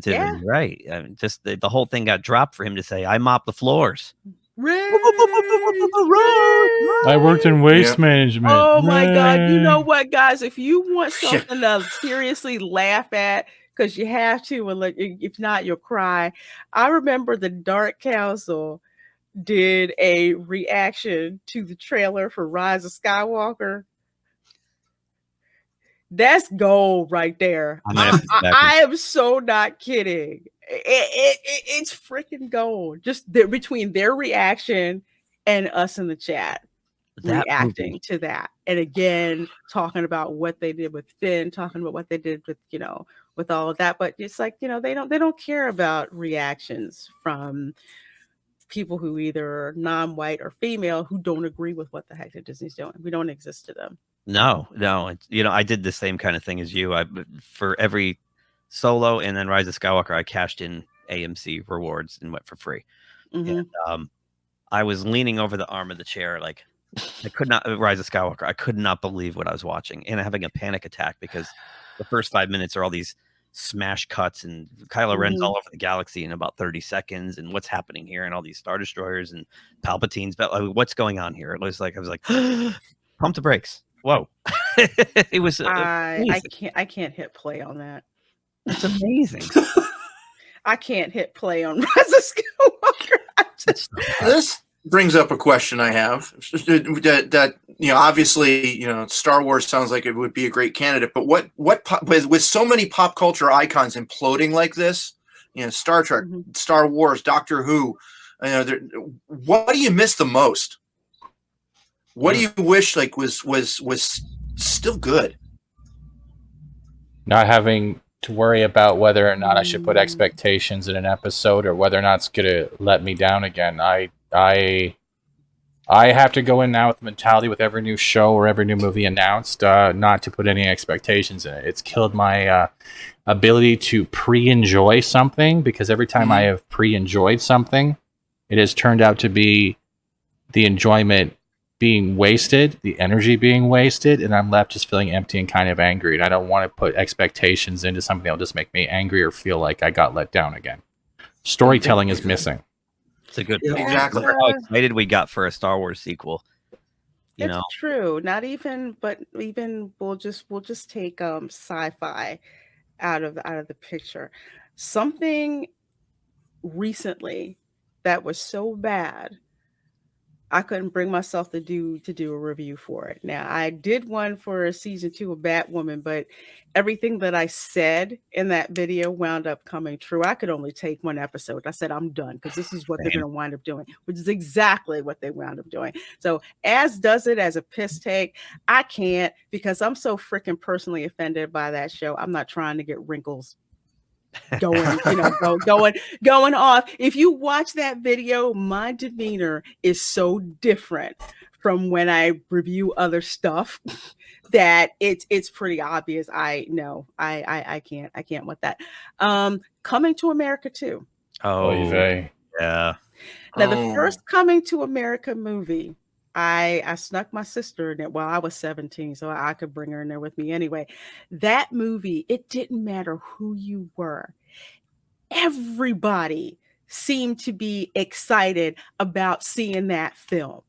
Yeah. Right. I mean, just the whole thing got dropped for him to say, I mop the floors. Oh, I worked in waste management. Oh my God. You know what, guys? If you want something to seriously laugh at, because you have to, and if not, you'll cry. I remember the Dark Council did a reaction to the trailer for Rise of Skywalker. That's gold right there. I am so not kidding. It's freaking gold. Just between their reaction and us in the chat reacting to that. And again, talking about what they did with Finn, talking about what they did with, with all of that. But it's like, they don't care about reactions from people who either are non-white or female who don't agree with what the heck that Disney's doing. We don't exist to them. No. I did the same kind of thing as you. For every Solo and then Rise of Skywalker, I cashed in AMC rewards and went for free. Mm-hmm. And I was leaning over the arm of the chair, like I could not Rise of Skywalker. I could not believe what I was watching, and having a panic attack because the first 5 minutes are all these smash cuts and Kylo Ren's all over the galaxy in about 30 seconds, and what's happening here, and all these Star Destroyers and Palpatine's. But what's going on here? It was like I was like, pump the brakes. Whoa! It was. I can't hit play on that. It's amazing. I can't hit play on Rise of Skywalker. This brings up a question I have. That obviously, Star Wars sounds like it would be a great candidate. But what with so many pop culture icons imploding like this, Star Trek, Star Wars, Doctor Who, what do you miss the most? What do you wish was still good? Not having to worry about whether or not I should put expectations in an episode or whether or not it's gonna let me down again. I have to go in now with the mentality with every new show or every new movie announced, not to put any expectations in it. It's killed my ability to pre-enjoy something, because every time I have pre-enjoyed something, it has turned out to be the enjoyment being wasted, the energy being wasted, and I'm left just feeling empty and kind of angry. And I don't want to put expectations into something that'll just make me angry or feel like I got let down again. Storytelling is missing. It's a good point. Exactly. How excited we got for a Star Wars sequel. It's true. Not even, but even we'll just take sci-fi out of the picture. Something recently that was so bad I couldn't bring myself to do a review for it. Now, I did one for season 2 of Batwoman, but everything that I said in that video wound up coming true. I could only take one episode. I said, I'm done, because this is what they're going to wind up doing, which is exactly what they wound up doing. So as does it as a piss take, I can't, because I'm so freaking personally offended by that show. I'm not trying to get wrinkles going off. If you watch that video, my demeanor is so different from when I review other stuff that it's pretty obvious. I can't with that. Coming to America too. Oh yeah. Now the first Coming to America movie, I snuck my sister in it while I was 17, so I could bring her in there with me anyway. That movie, it didn't matter who you were. Everybody seemed to be excited about seeing that film.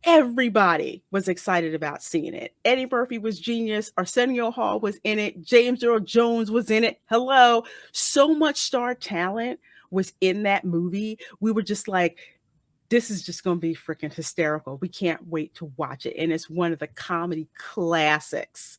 Everybody was excited about seeing it. Eddie Murphy was genius. Arsenio Hall was in it. James Earl Jones was in it. Hello. So much star talent was in that movie. We were just like, this is just going to be freaking hysterical. We can't wait to watch it. And it's one of the comedy classics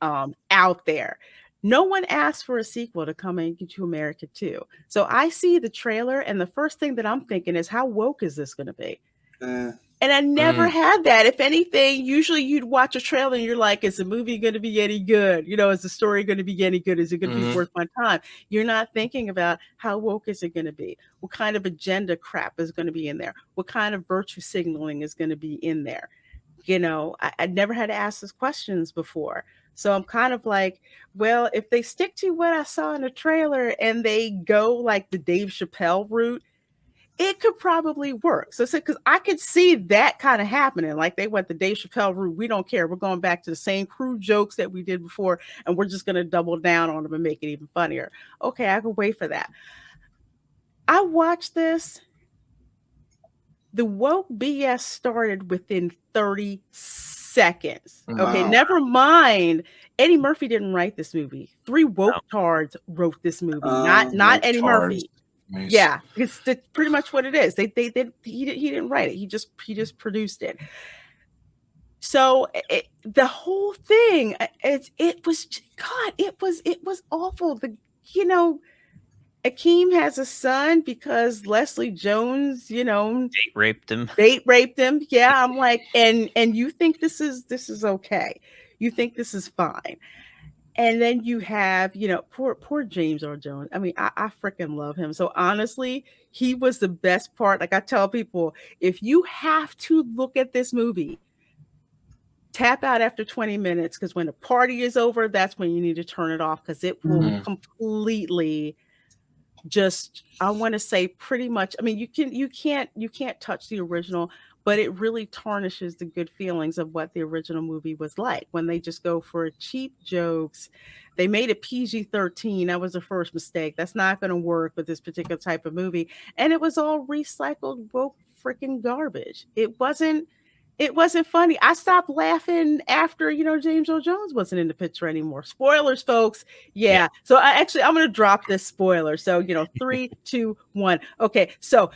out there. No one asked for a sequel to Coming to America 2. So I see the trailer, and the first thing that I'm thinking is, how woke is this going to be? And I never had that. If anything, usually you'd watch a trailer and you're like, is the movie going to be any good? Is the story going to be any good? Is it going to be worth my time? You're not thinking about how woke is it going to be? What kind of agenda crap is going to be in there? What kind of virtue signaling is going to be in there? I never had to ask those questions before. So I'm kind of like, well, if they stick to what I saw in the trailer and they go like the Dave Chappelle route, it could probably work. So because I could see that kind of happening. Like they went the Dave Chappelle route. We don't care. We're going back to the same crude jokes that we did before, and we're just going to double down on them and make it even funnier. Okay, I can wait for that. I watched this. The woke BS started within 30 seconds. Okay, Wow. never mind. Eddie Murphy didn't write this movie. 3 woke tards wrote this movie, not Eddie Murphy. Nice. Yeah, it's pretty much what it is. He didn't write it. He just produced it. So the whole thing, it was awful. Akeem has a son because Leslie Jones, Date raped him. Yeah, I'm like, and you think this is okay? You think this is fine? And then you have, poor James Earl Jones. I mean, I freaking love him. So honestly, he was the best part. Like I tell people, if you have to look at this movie, tap out after 20 minutes, because when the party is over, that's when you need to turn it off, because it will completely just, I want to say pretty much, I mean, you can't touch the original, but it really tarnishes the good feelings of what the original movie was like when they just go for cheap jokes. They made it PG-13. That was the first mistake. That's not going to work with this particular type of movie. And it was all recycled woke freaking garbage. It wasn't funny. I stopped laughing after, James Earl Jones wasn't in the picture anymore. Spoilers, folks. Yeah. So I'm going to drop this spoiler. So, 3, 2, 1. Okay. So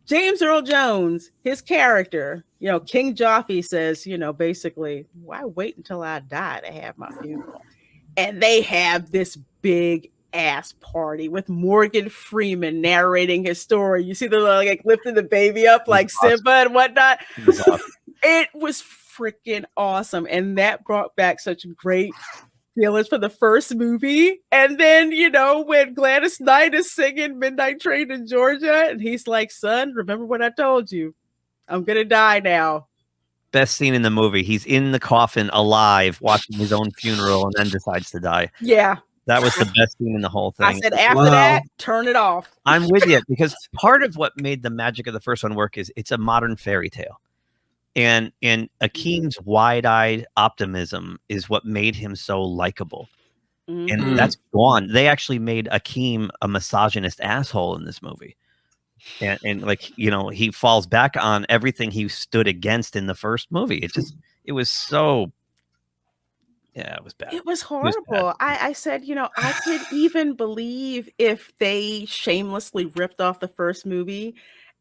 James Earl Jones, his character, King Joffrey says, basically, why wait until I die to have my funeral? And they have this big ass party with Morgan Freeman narrating his story. You see the like lifting the baby up like Simba and whatnot. It was freaking awesome. And that brought back such great feelings for the first movie. And then, when Gladys Knight is singing Midnight Train in Georgia, and he's like, son, remember what I told you? I'm going to die now. Best scene in the movie. He's in the coffin alive, watching his own funeral, and then decides to die. Yeah. That was the best scene in the whole thing. I said, after that, turn it off. I'm with you, because part of what made the magic of the first one work is it's a modern fairy tale. And Akeem's wide-eyed optimism is what made him so likable. And that's gone. They actually made Akeem a misogynist asshole in this movie. And like, he falls back on everything he stood against in the first movie. It was so, yeah, it was bad. It was horrible. I said, I could even believe if they shamelessly ripped off the first movie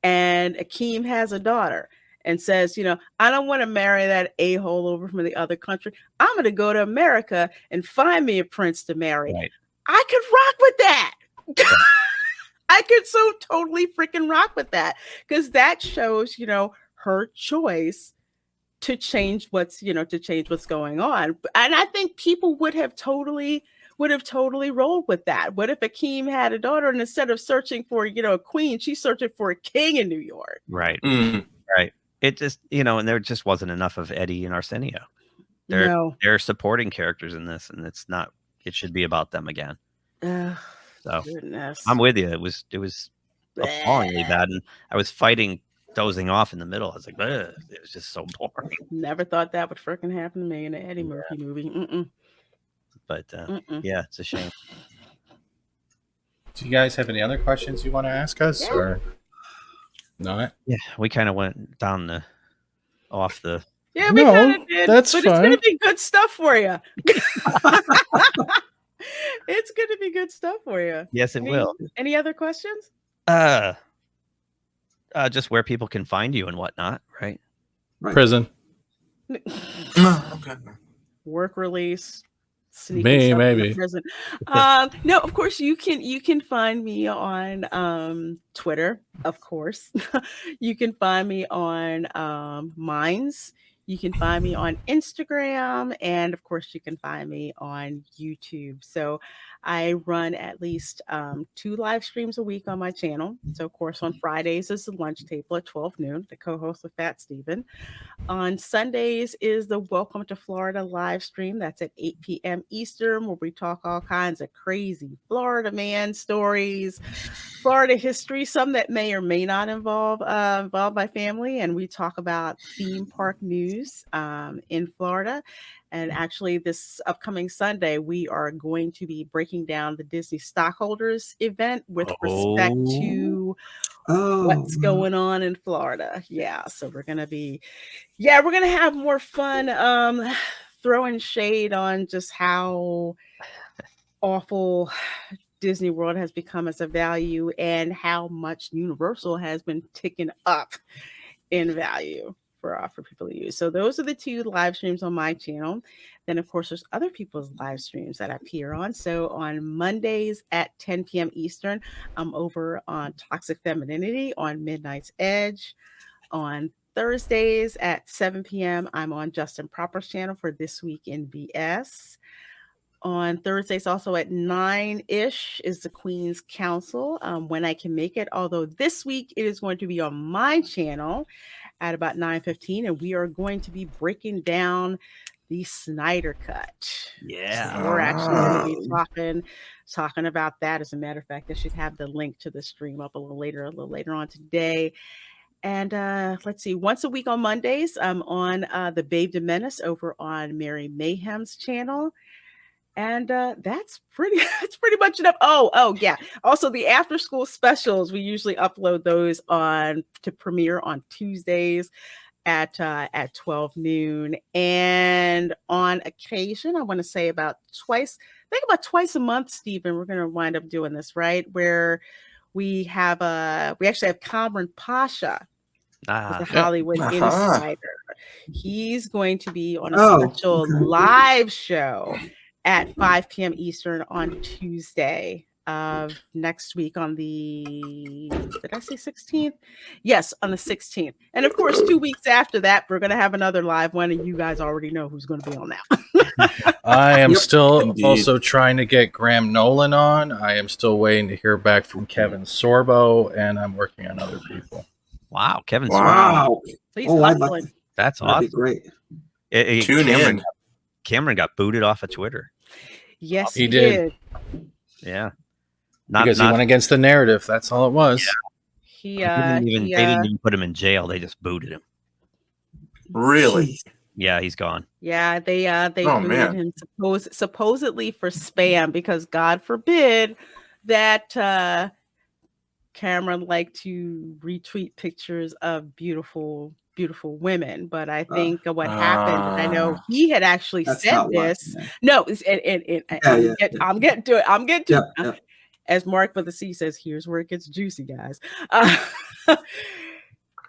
and Akeem has a daughter and says, I don't want to marry that a-hole over from the other country. I'm going to go to America and find me a prince to marry. Right. I could rock with that. I could so totally freaking rock with that, because that shows, her choice to change what's going on. And I think people would have totally rolled with that. What if Akeem had a daughter, and instead of searching for, a queen, she's searching for a king in New York? Right. Right. It just, and there just wasn't enough of Eddie and Arsenio. They're supporting characters in this, and it should be about them again. So goodness. I'm with you. It was appallingly bad, and I was dozing off in the middle. I was like, ugh, it was just so boring. Never thought that would freaking happen to me in an Eddie Murphy movie. But yeah, it's a shame. Do you guys have any other questions you want to ask us, or not? Yeah, we kind of went down off the. Yeah, we kind of did. That's but fine. It's going to be good stuff for you. It's going to be good stuff for you. Yes, it will. Any other questions? Just where people can find you and whatnot, right? Prison. Okay. Work release. Maybe. Prison. No, of course you can find me on Twitter, of course. You can find me on Minds. You can find me on Instagram, and of course you can find me on YouTube. So I run at least 2 live streams a week on my channel. So of course on Fridays is the lunch table at 12 noon, the co-host with Fat Steven. On Sundays is the Welcome to Florida live stream. That's at 8 p.m. Eastern, where we talk all kinds of crazy Florida man stories, Florida history, some that may or may not involve my family. And we talk about theme park news in Florida. And actually, this upcoming Sunday, we are going to be breaking down the Disney stockholders event with respect to what's going on in Florida. Yeah, so we're gonna have more fun throwing shade on just how awful Disney World has become as a value and how much Universal has been ticking up in value for people to use. So those are the 2 live streams on my channel. Then of course there's other people's live streams that I appear on. So on Mondays at 10 p.m. Eastern, I'm over on Toxic Femininity on Midnight's Edge. On Thursdays at 7 p.m., I'm on Justin Proper's channel for This Week in BS. On Thursdays, also at 9-ish, is the Queen's Council, when I can make it. Although this week it is going to be on my channel at about 9:15, and we are going to be breaking down the Snyder Cut. Yeah, so we're actually going to be talking about that. As a matter of fact, I should have the link to the stream up a little later on today. And let's see, once a week on Mondays, I'm on the Babe the Menace over on Mary Mayhem's channel. And that's pretty much enough. Oh yeah. Also the after school specials, we usually upload those to premiere on Tuesdays at 12 noon. And on occasion, I want to say about twice a month, Stephen, we're going to wind up doing this, right? Where we actually have Cameron Pasha, the Hollywood Insider. He's going to be on a special live show at 5 p.m. Eastern on Tuesday of next week on the, did I say 16th? Yes, on the 16th. And of course, 2 weeks after that, we're going to have another live one, and you guys already know who's going to be on that. I am still also trying to get Graham Nolan on. I am still waiting to hear back from Kevin Sorbo, and I'm working on other people. Wow, Kevin Sorbo. Sorbo. That's awesome. That'd be great. Tune in. Cameron got booted off of Twitter. Yes, he did. Yeah. Because he went against the narrative. That's all it was. Yeah. They didn't even put him in jail. They just booted him. Really? Yeah, he's gone. Yeah, they booted him supposedly for spam, because God forbid that Cameron liked to retweet pictures of beautiful women. But I think what happened, and I know he had actually said this. No, I'm getting to it. As Mark with the C says, here's where it gets juicy, guys.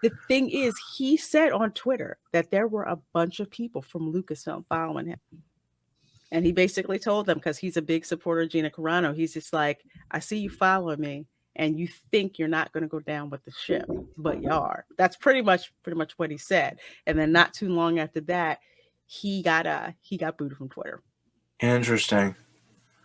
The thing is, he said on Twitter that there were a bunch of people from Lucasfilm following him. And he basically told them, because he's a big supporter of Gina Carano, he's just like, I see you following me, and you think you're not going to go down with the ship, but you are. That's pretty much what he said. And then not too long after that, he got booted from Twitter. Interesting.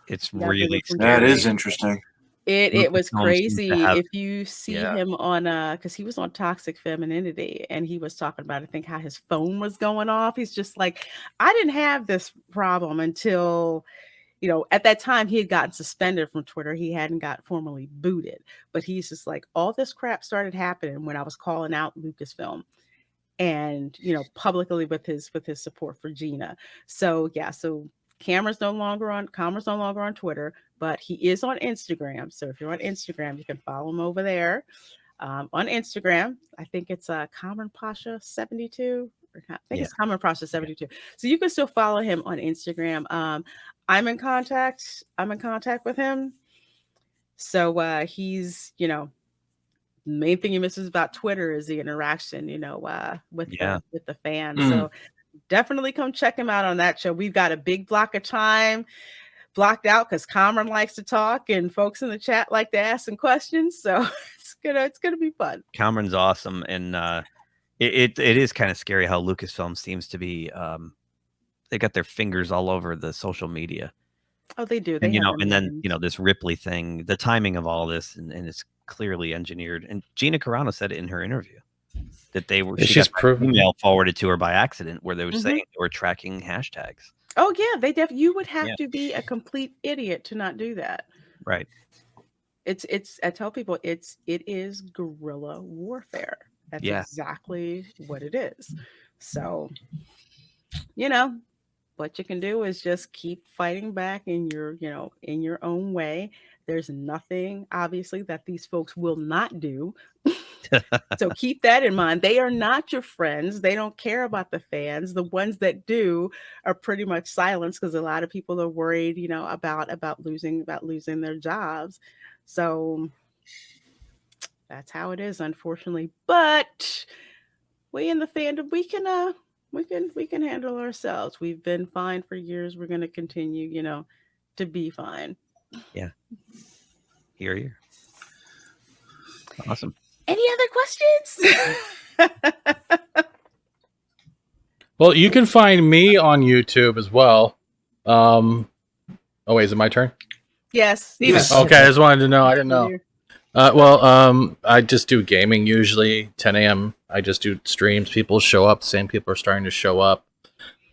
It's really that is interesting. It was crazy. If you see him on because he was on Toxic Femininity, and he was talking about, I think, how his phone was going off. He's just like, I didn't have this problem until, at that time he had gotten suspended from Twitter. He hadn't got formally booted, but he's just like, all this crap started happening when I was calling out Lucasfilm, and publicly with his support for Gina. So yeah, so Cameron's no longer on Twitter, but he is on Instagram. So if you're on Instagram, you can follow him over there. On Instagram, I think it's Cameron Pasha 72. It's Cameron Pasha 72. So you can still follow him on Instagram. I'm in contact with him. So he's, the main thing he misses about Twitter is the interaction, with the fans. So definitely come check him out on that show. We've got a big block of time blocked out because Cameron likes to talk, and folks in the chat like to ask some questions. So it's gonna be fun. Cameron's awesome, and it is kind of scary how Lucasfilm seems to be. They got their fingers all over the social media. Oh, they do. And then this Ripley thing, the timing of all this, and it's clearly engineered. And Gina Carano said it in her interview that she got an email forwarded to her by accident where they were saying they were tracking hashtags. Oh yeah, you would have to be a complete idiot to not do that. Right. It's I tell people it is guerrilla warfare. That's exactly what it is. So, what you can do is just keep fighting back in your own way. There's nothing, obviously, that these folks will not do. So keep that in mind. They are not your friends. They don't care about the fans. The ones that do are pretty much silenced because a lot of people are worried, about losing their jobs. So that's how it is, unfortunately. But we in the fandom, we can handle ourselves. We've been fine for years. We're going to continue, to be fine. Yeah. Here. Awesome. Any other questions? Well, you can find me on YouTube as well. Oh wait, is it my turn? Yes. Yes. Okay, I just wanted to know. I didn't know. I just do gaming usually 10 a.m. I just do streams. People show up. Same people are starting to show up.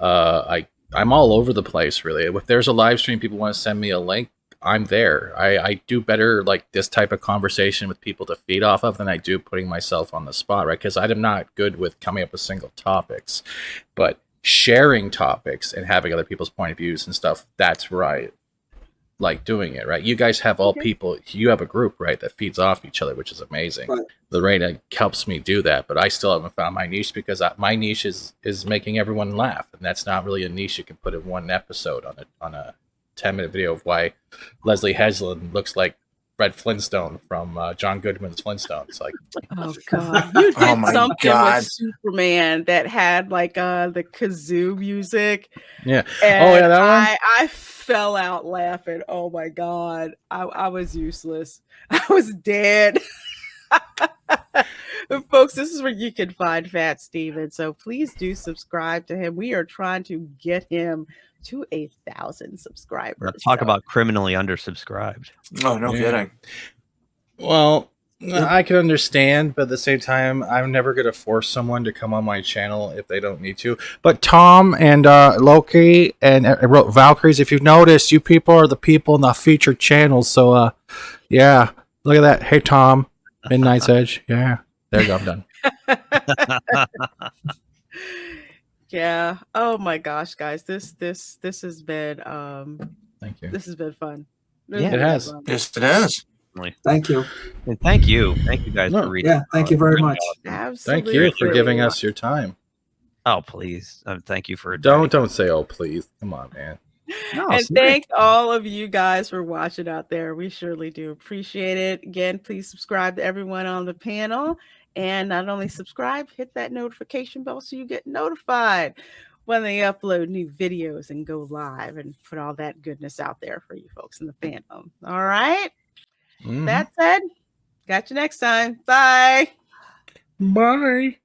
I'm all over the place, really. If there's a live stream, people want to send me a link, I'm there. I do better like this type of conversation with people to feed off of than I do putting myself on the spot, right? Because I'm not good with coming up with single topics, but sharing topics and having other people's point of views and stuff, that's where I like doing it, right? You guys have all people, you have a group, right, that feeds off each other, which is amazing. Right. Reina helps me do that, but I still haven't found my niche because my niche is making everyone laugh, and that's not really a niche you can put in one episode on a 10-minute video of why Leslie Heslin looks like Fred Flintstone from John Goodman's Flintstones. Like, oh god, you did something with Superman that had like the kazoo music. Yeah. And that one. I fell out laughing. Oh my god, I was useless. I was dead. Folks, this is where you can find Fat Steven. So please do subscribe to him. We are trying to get him to 1,000 subscribers. Let's talk about criminally undersubscribed. Oh, no kidding. Well, I can understand, but at the same time, I'm never going to force someone to come on my channel if they don't need to. But Tom and Loki and Valkyries, if you've noticed, you people are the people in the featured channels. So, yeah, look at that. Hey, Tom, Midnight's Edge. Yeah, there you go. I'm done. Yeah. Oh my gosh, guys, this has been thank you. This has been fun. It has. Yes, it has. Thank you. And thank you guys for reading. Yeah, thank you very much. Absolutely. Thank you for giving us your time. Oh, please. Thank you for don't say oh please. Come on, man. No, and thank all of you guys for watching out there. We surely do appreciate it. Again, please subscribe to everyone on the panel. And not only subscribe, hit that notification bell so you get notified when they upload new videos and go live and put all that goodness out there for you folks in the fandom. All right. That said, got you next time. Bye. Bye.